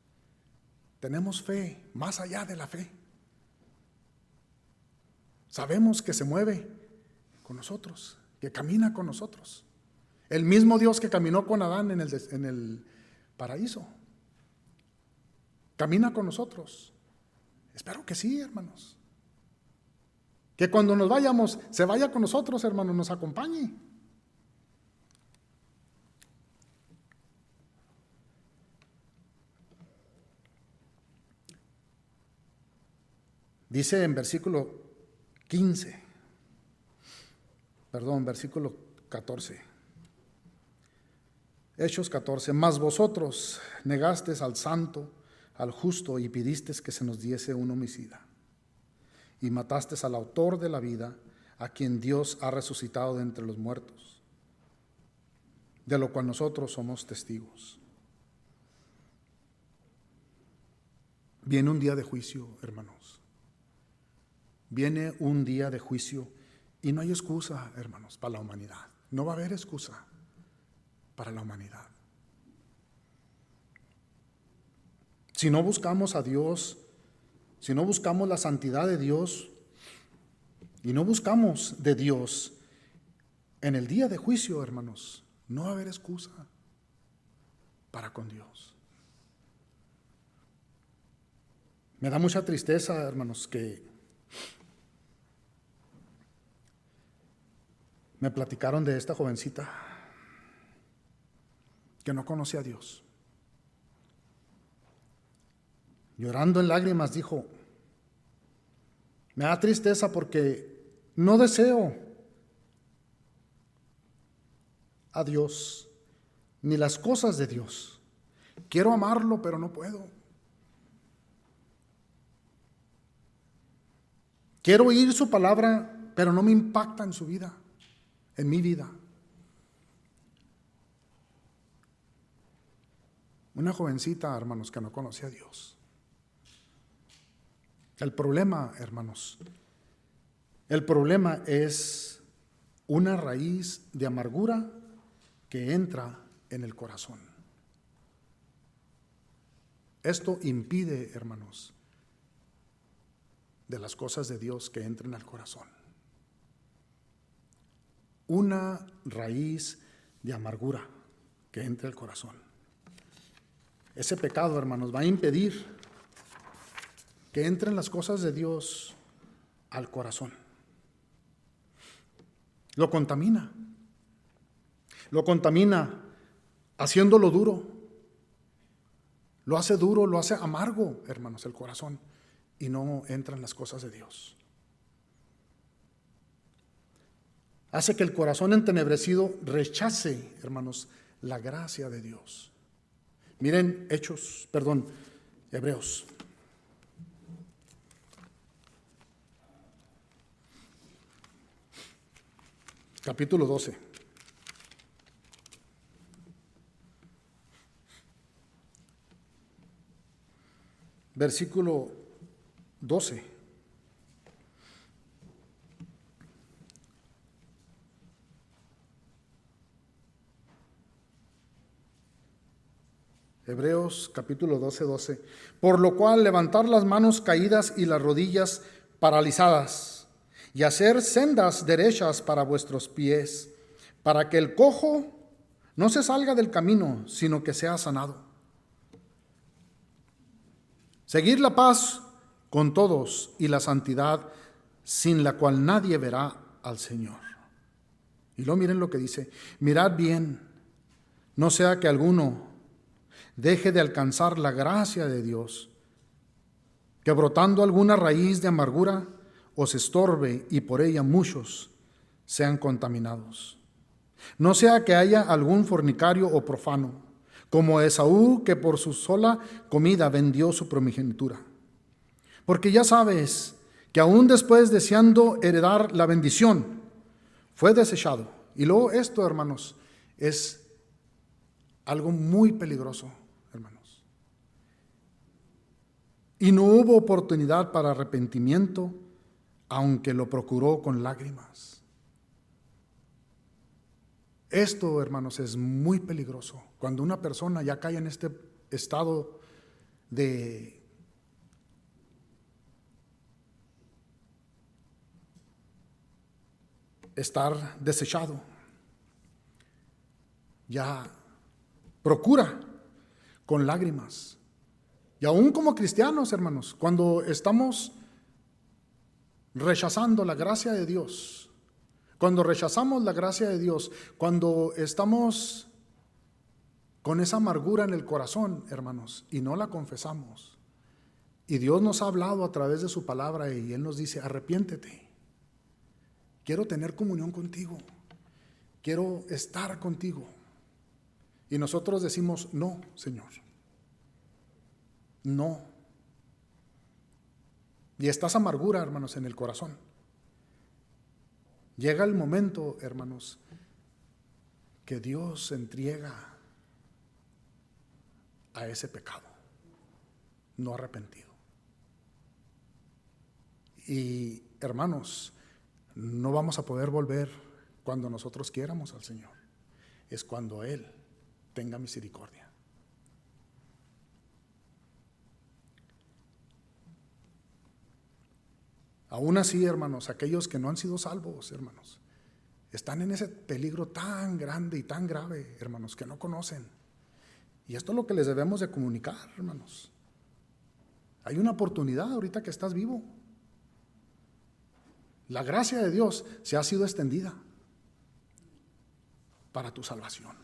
Tenemos fe más allá de la fe. Sabemos que se mueve con nosotros, que camina con nosotros. El mismo Dios que caminó con Adán en el paraíso, camina con nosotros. Espero que sí, hermanos. Que cuando nos vayamos, se vaya con nosotros, hermanos, nos acompañe. Dice en versículo 14. Hechos 14. Mas vosotros negasteis al santo, al justo, y pidisteis que se nos diese un homicida. Y matasteis al autor de la vida, a quien Dios ha resucitado de entre los muertos, de lo cual nosotros somos testigos. Viene un día de juicio, hermanos. Viene un día de juicio y no hay excusa, hermanos, para la humanidad. No va a haber excusa para la humanidad. Si no buscamos a Dios, si no buscamos la santidad de Dios y no buscamos de Dios en el día de juicio, hermanos, no va a haber excusa para con Dios. Me da mucha tristeza, hermanos, que me platicaron de esta jovencita que no conocía a Dios. Llorando en lágrimas dijo: me da tristeza porque no deseo a Dios ni las cosas de Dios. Quiero amarlo, pero no puedo. Quiero oír su palabra, pero no me impacta en su vida, en mi vida. Una jovencita, hermanos, que no conocía a Dios. El problema, hermanos, el problema es una raíz de amargura que entra en el corazón. Esto impide, hermanos, de las cosas de Dios que entren al corazón. Una raíz de amargura que entre al corazón. Ese pecado, hermanos, va a impedir que entren las cosas de Dios al corazón. Lo contamina. Lo contamina haciéndolo duro. Lo hace duro, lo hace amargo, hermanos, el corazón. Y no entran las cosas de Dios. Hace que el corazón entenebrecido rechace, hermanos, la gracia de Dios. Miren Hebreos. Capítulo 12. Versículo 12. Hebreos capítulo 12. Por lo cual levantar las manos caídas y las rodillas paralizadas, y hacer sendas derechas para vuestros pies, para que el cojo no se salga del camino, sino que sea sanado. Seguir la paz con todos y la santidad, sin la cual nadie verá al Señor. Y luego miren lo que dice: mirad bien, no sea que alguno deje de alcanzar la gracia de Dios, que brotando alguna raíz de amargura os estorbe y por ella muchos sean contaminados. No sea que haya algún fornicario o profano, como Esaú, que por su sola comida vendió su primogenitura. Porque ya sabes que aún después, deseando heredar la bendición, fue desechado. Y luego esto, hermanos, es algo muy peligroso, hermanos. y no hubo oportunidad para arrepentimiento, aunque lo procuró con lágrimas. Esto, hermanos, es muy peligroso. Cuando una persona ya cae en este estado de estar desechado, ya procura con lágrimas. Y aún como cristianos, hermanos, cuando estamos rechazando la gracia de Dios, cuando rechazamos la gracia de Dios, cuando estamos con esa amargura en el corazón, hermanos, y no la confesamos, y Dios nos ha hablado a través de su palabra y Él nos dice: arrepiéntete, quiero tener comunión contigo, quiero estar contigo. Y nosotros decimos: no, Señor, no. Y está esa amargura, hermanos, en el corazón. Llega el momento, hermanos, que Dios se entrega a ese pecado no arrepentido. Y, hermanos, no vamos a poder volver cuando nosotros quieramos al Señor. Es cuando Él tenga misericordia. Aún así, hermanos, aquellos que no han sido salvos, hermanos, están en ese peligro tan grande y tan grave, hermanos, que no conocen. Y esto es lo que les debemos de comunicar, hermanos. Hay una oportunidad ahorita que estás vivo. La gracia de Dios se ha sido extendida para tu salvación.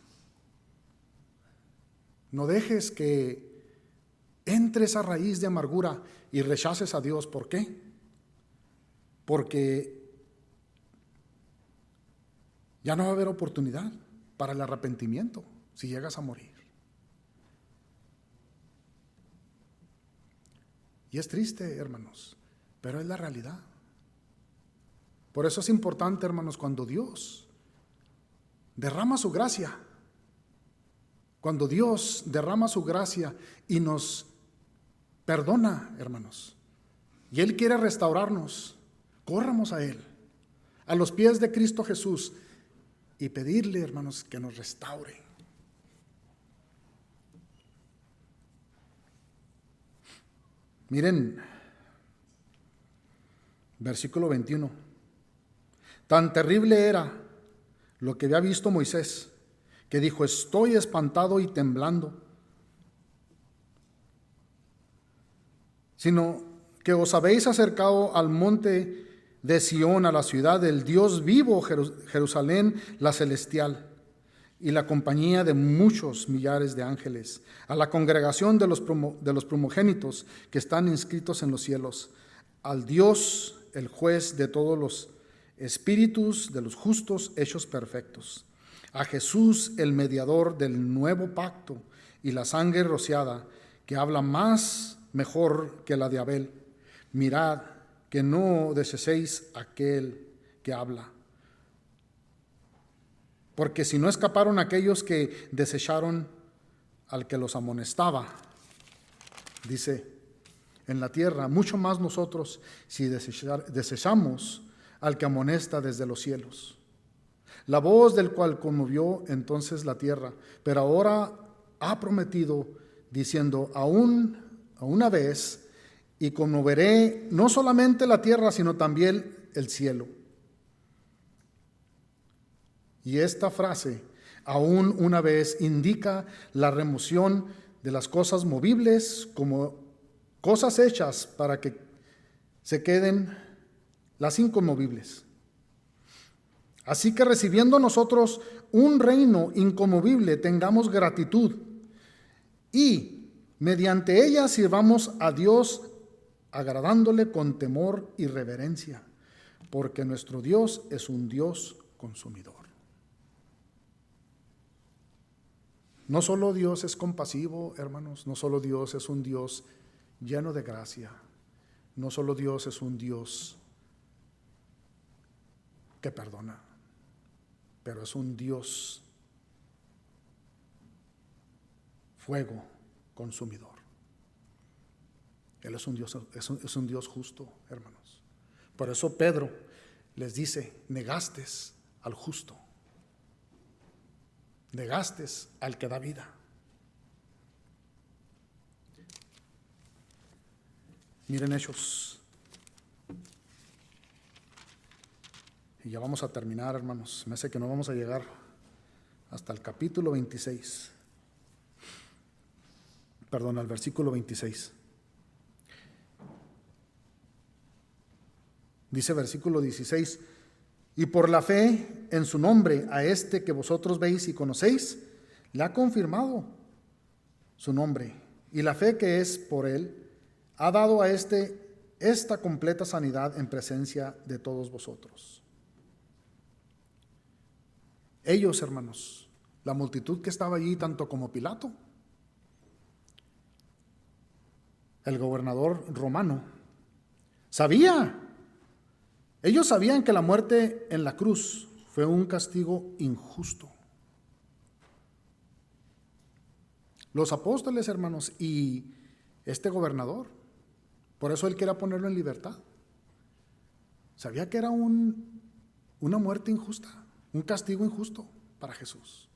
No dejes que entre esa raíz de amargura y rechaces a Dios. ¿Por qué? Porque ya no va a haber oportunidad para el arrepentimiento si llegas a morir. Y es triste, hermanos, pero es la realidad. Por eso es importante, hermanos, cuando Dios derrama su gracia, cuando Dios derrama su gracia y nos perdona, hermanos, y Él quiere restaurarnos, corramos a Él, a los pies de Cristo Jesús, y pedirle, hermanos, que nos restaure. Miren, versículo 21. Tan terrible era lo que había visto Moisés, que dijo: estoy espantado y temblando. Sino que os habéis acercado al monte de Sión, a la ciudad del Dios vivo, Jerusalén la celestial, y la compañía de muchos millares de ángeles, a la congregación de los primogénitos que están inscritos en los cielos, al Dios, el juez de todos los espíritus de los justos hechos perfectos, a Jesús, el mediador del nuevo pacto, y la sangre rociada, que habla mejor que la de Abel. Mirad que no deseéis aquel que habla. Porque si no escaparon aquellos que desecharon al que los amonestaba, dice, en la tierra, mucho más nosotros si desechamos al que amonesta desde los cielos. La voz del cual conmovió entonces la tierra, pero ahora ha prometido, diciendo: aún a una vez, y conmoveré no solamente la tierra, sino también el cielo. Y esta frase, aún una vez, indica la remoción de las cosas movibles como cosas hechas para que se queden las inconmovibles. Así que recibiendo nosotros un reino inconmovible, tengamos gratitud y mediante ella sirvamos a Dios, agradándole con temor y reverencia, porque nuestro Dios es un Dios consumidor. No solo Dios es compasivo, hermanos, no solo Dios es un Dios lleno de gracia, no solo Dios es un Dios que perdona, pero es un Dios fuego consumidor. Él es un Dios, es un Dios justo, hermanos. Por eso Pedro les dice, negaste al justo, negaste al que da vida. Miren Hechos. Y ya vamos a terminar, hermanos. Me hace que no vamos a llegar hasta el capítulo 26. Perdón, al versículo 26. Dice versículo 16, y por la fe en su nombre a este que vosotros veis y conocéis, le ha confirmado su nombre. Y la fe que es por él ha dado a esta completa sanidad en presencia de todos vosotros. Ellos, hermanos, la multitud que estaba allí, tanto como Pilato, el gobernador romano, ellos sabían que la muerte en la cruz fue un castigo injusto. Los apóstoles, hermanos, y este gobernador, por eso él quería ponerlo en libertad. Sabía que era una muerte injusta, un castigo injusto para Jesús.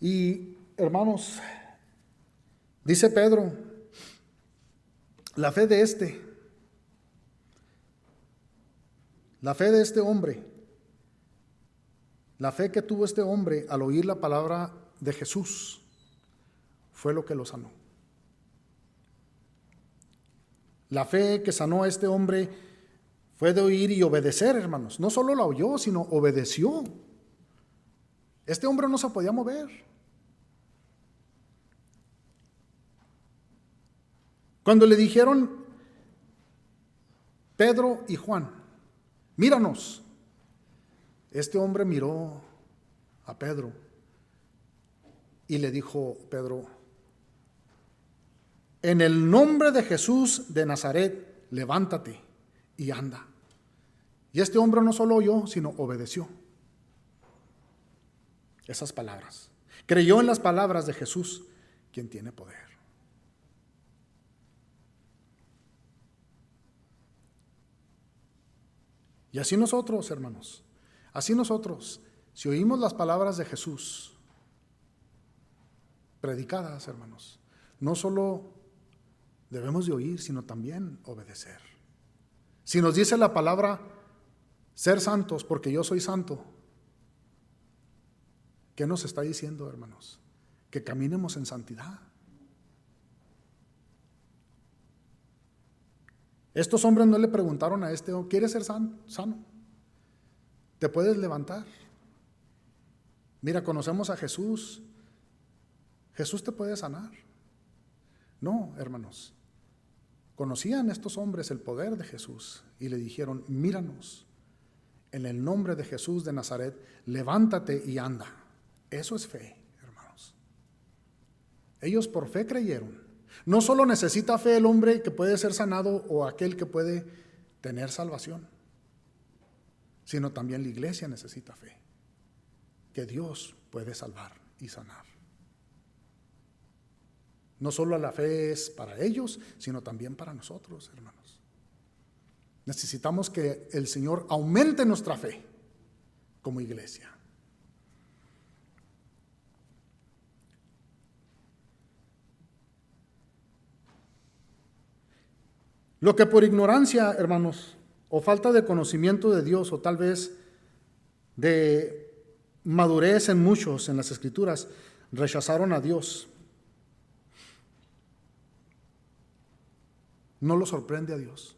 Y hermanos, dice Pedro, la fe de este hombre, la fe que tuvo este hombre al oír la palabra de Jesús, fue lo que lo sanó. La fe que sanó a este hombre fue de oír y obedecer, hermanos. No solo la oyó, sino obedeció. Este hombre no se podía mover. Cuando le dijeron Pedro y Juan, míranos, este hombre miró a Pedro y le dijo, Pedro, en el nombre de Jesús de Nazaret, levántate y anda. Y este hombre no solo oyó, sino obedeció esas palabras. Creyó en las palabras de Jesús, quien tiene poder. Y así nosotros, hermanos, si oímos las palabras de Jesús predicadas, hermanos, no solo debemos de oír, sino también obedecer. Si nos dice la palabra, ser santos porque yo soy santo, ¿qué nos está diciendo, hermanos? Que caminemos en santidad. Estos hombres no le preguntaron a este, ¿quieres ser sano? ¿Te puedes levantar? Mira, conocemos a Jesús. Jesús te puede sanar. No, hermanos. Conocían estos hombres el poder de Jesús y le dijeron, míranos, en el nombre de Jesús de Nazaret, levántate y anda. Eso es fe, hermanos. Ellos por fe creyeron. No solo necesita fe el hombre que puede ser sanado o aquel que puede tener salvación, sino también la iglesia necesita fe, que Dios puede salvar y sanar. No solo la fe es para ellos, sino también para nosotros, hermanos. Necesitamos que el Señor aumente nuestra fe como iglesia. Lo que por ignorancia, hermanos, o falta de conocimiento de Dios, o tal vez de madurez en muchos en las Escrituras, rechazaron a Dios, no lo sorprende a Dios.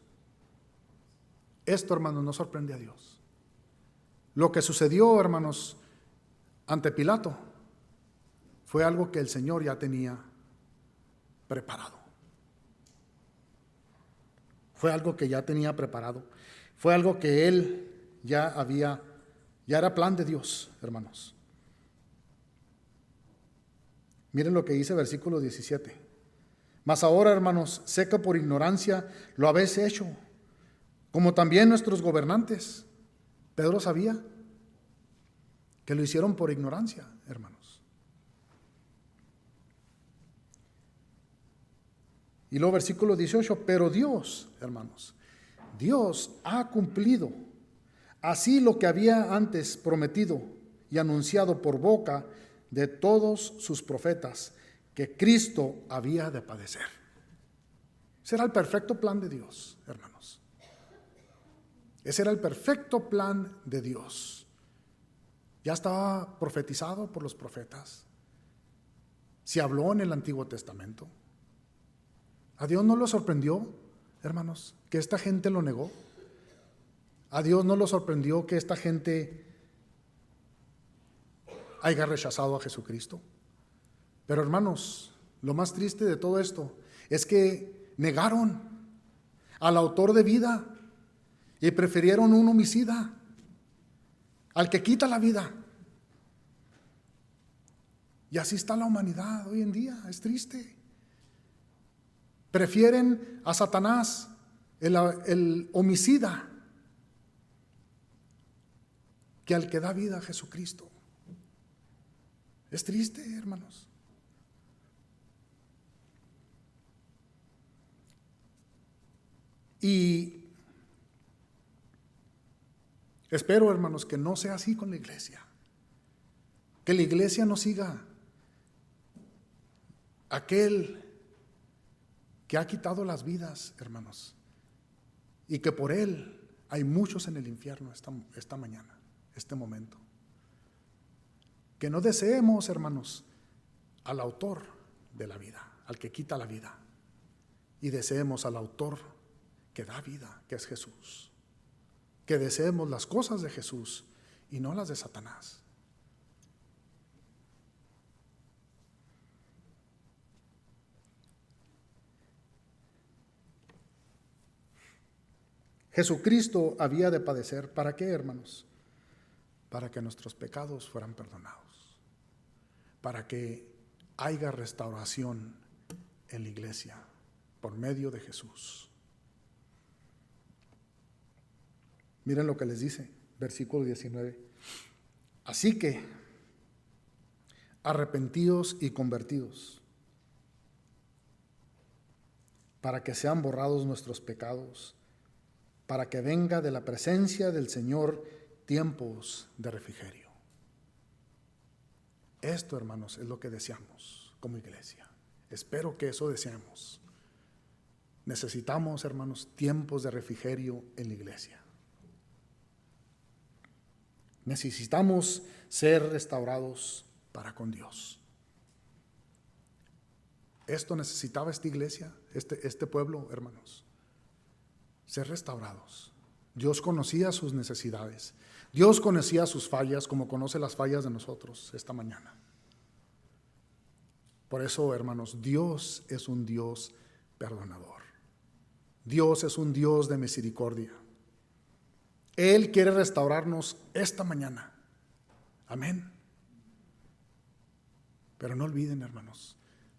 Esto, hermanos, no sorprende a Dios. Lo que sucedió, hermanos, ante Pilato fue algo que el Señor ya tenía preparado. Fue algo que ya tenía preparado. Fue algo que Él ya era plan de Dios, hermanos. Miren lo que dice versículo 17. Mas ahora, hermanos, sé que por ignorancia lo habéis hecho, como también nuestros gobernantes. Pedro sabía que lo hicieron por ignorancia, hermanos. Y luego versículo 18, pero Dios, hermanos, Dios ha cumplido así lo que había antes prometido y anunciado por boca de todos sus profetas, que Cristo había de padecer. Ese era el perfecto plan de Dios, hermanos. Ese era el perfecto plan de Dios. Ya estaba profetizado por los profetas. Se habló en el Antiguo Testamento. ¿A Dios no lo sorprendió, hermanos, que esta gente lo negó? ¿A Dios no lo sorprendió que esta gente haya rechazado a Jesucristo? Pero, hermanos, lo más triste de todo esto es que negaron al autor de vida y prefirieron un homicida, al que quita la vida. Y así está la humanidad hoy en día, es triste. Prefieren a Satanás, el homicida, que al que da vida a Jesucristo. Es triste, hermanos. Y espero, hermanos, que no sea así con la iglesia. Que la iglesia no siga aquel que ha quitado las vidas, hermanos, y que por él hay muchos en el infierno esta mañana, este momento. Que no deseemos, hermanos, al autor de la vida, al que quita la vida, y deseemos al autor que da vida, que es Jesús. Que deseemos las cosas de Jesús y no las de Satanás. Jesucristo había de padecer. ¿Para qué, hermanos? Para que nuestros pecados fueran perdonados. Para que haya restauración en la iglesia por medio de Jesús. Miren lo que les dice, versículo 19. Así que, arrepentidos y convertidos, para que sean borrados nuestros pecados, para que venga de la presencia del Señor tiempos de refrigerio. Esto, hermanos, es lo que deseamos como iglesia. Espero que eso deseemos. Necesitamos, hermanos, tiempos de refrigerio en la iglesia. Necesitamos ser restaurados para con Dios. Esto necesitaba esta iglesia, este pueblo, hermanos. Ser restaurados. Dios conocía sus necesidades. Dios conocía sus fallas como conoce las fallas de nosotros esta mañana. Por eso, hermanos, Dios es un Dios perdonador. Dios es un Dios de misericordia. Él quiere restaurarnos esta mañana. Amén. Pero no olviden, hermanos,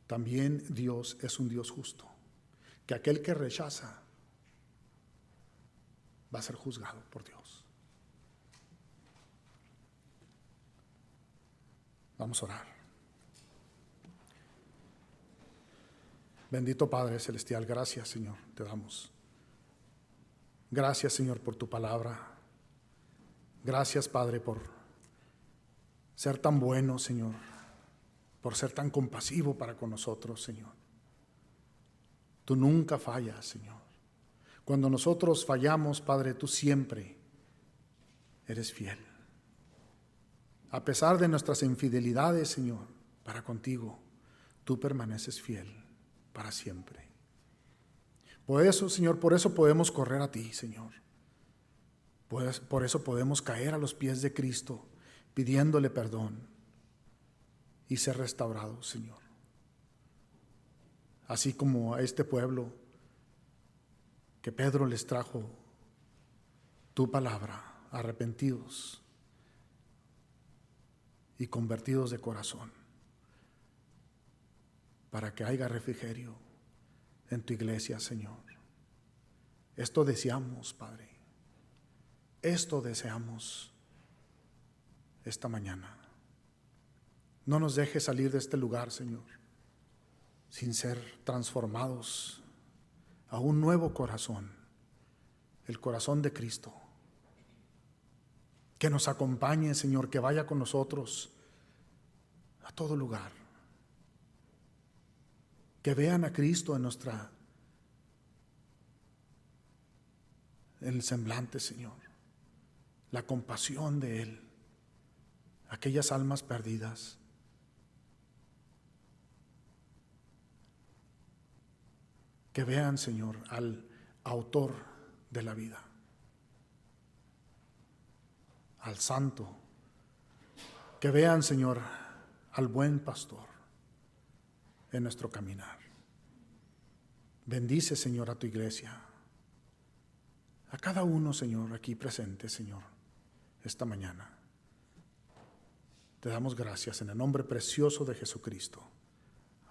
también Dios es un Dios justo. Que aquel que rechaza va a ser juzgado por Dios. Vamos a orar. Bendito Padre Celestial, gracias, Señor, te damos. Gracias, Señor, por tu palabra. Gracias, Padre, por ser tan bueno, Señor, por ser tan compasivo para con nosotros, Señor. Tú nunca fallas, Señor. Cuando nosotros fallamos, Padre, tú siempre eres fiel. A pesar de nuestras infidelidades, Señor, para contigo, tú permaneces fiel para siempre. Por eso, Señor, por eso podemos correr a ti, Señor. Por eso podemos caer a los pies de Cristo, pidiéndole perdón y ser restaurados, Señor. Así como a este pueblo que Pedro les trajo tu palabra, arrepentidos y convertidos de corazón, para que haya refrigerio en tu iglesia, Señor. Esto deseamos, Padre. Esto deseamos esta mañana. No nos dejes salir de este lugar, Señor, sin ser transformados a un nuevo corazón, el corazón de Cristo. Que nos acompañe, Señor, que vaya con nosotros a todo lugar. Que vean a Cristo en el semblante, Señor, la compasión de Él, aquellas almas perdidas. Que vean, Señor, al autor de la vida, al santo. Que vean, Señor, al buen pastor en nuestro caminar. Bendice, Señor, a tu iglesia, a cada uno, Señor, aquí presente, Señor, esta mañana. Te damos gracias en el nombre precioso de Jesucristo.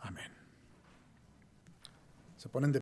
Amén. Se ponen de